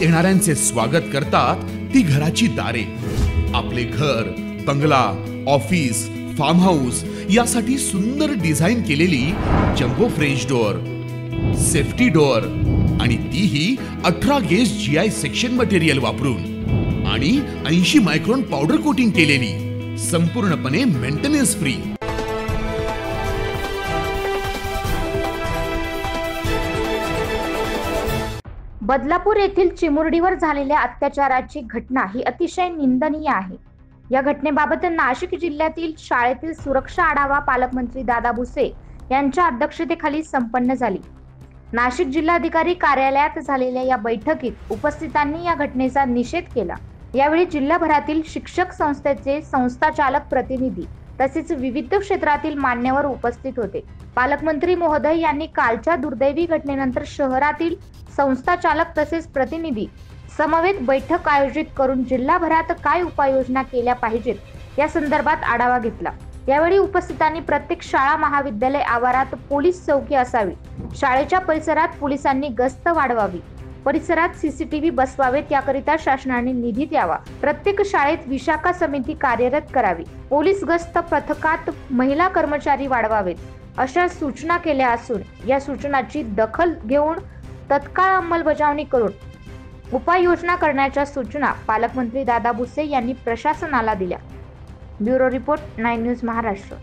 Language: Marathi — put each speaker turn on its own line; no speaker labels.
येणाऱ्यांचे स्वागत करतात ती घराची दारे। आपले घर, बंगला, ऑफिस, फार्म हाऊस यासाठी सुंदर डिझाईन केलेली jumbo French door, safety door आणि तीही 18 गेज GI सेक्शन मटेरियल वापरून आणि 80 मायक्रॉन पावडर कोटिंग केलेली, संपूर्णपणे मेंटेनन्स फ्री।
बदलापूर येथील चिमुरडीवर झालेल्या अत्याचाराची घटना ही अतिशय निंदनीय आहे। या घटनेबाबत नाशिक जिल्ह्यातील शाळेतील सुरक्षा आढावा पालकमंत्री दादा भुसे यांच्या अध्यक्षतेखाली संपन्न झाली। नाशिक जिल्हाधिकारी कार्यालयात झालेल्या या बैठकीत उपस्थितांनी या घटनेचा निषेध केला। यावेळी जिल्हाभरातील शिक्षक संस्थेचे संस्थाचालक प्रतिनिधी तसेच विविध क्षेत्रातील मान्यवर उपस्थित होते। पालकमंत्री महोदय यांनी कालच्या दुर्दैवी घटनेनंतर शहरातील संस्थाचालक तसेच प्रतिनिधी समवेत बैठक आयोजित करून जिल्हाभरात काय उपाययोजना केल्या पाहिजेत या संदर्भात आढावा घेतला। यावेळी उपस्थितांनी प्रत्येक शाळा महाविद्यालय आवारात पोलीस चौकी असावी, शाळेच्या परिसरात पोलिसांनी गस्त वाढवावी, परिसरात CCTV बसवावेत, याकरिता शासनाने निधी द्यावा, प्रत्येक शाळेत विशाखा समिती कार्यरत करावी, पोलीस गस्त पथकात महिला कर्मचारी वाढवावेत अशा सूचना केल्या असून या सूचनाची दखल घेऊन तत्काळ अंमलबजावणी करून उपाययोजना करण्याच्या सूचना पालकमंत्री दादा भुसे यांनी प्रशासनाला दिल्या। Bureau report 9 news Maharashtra.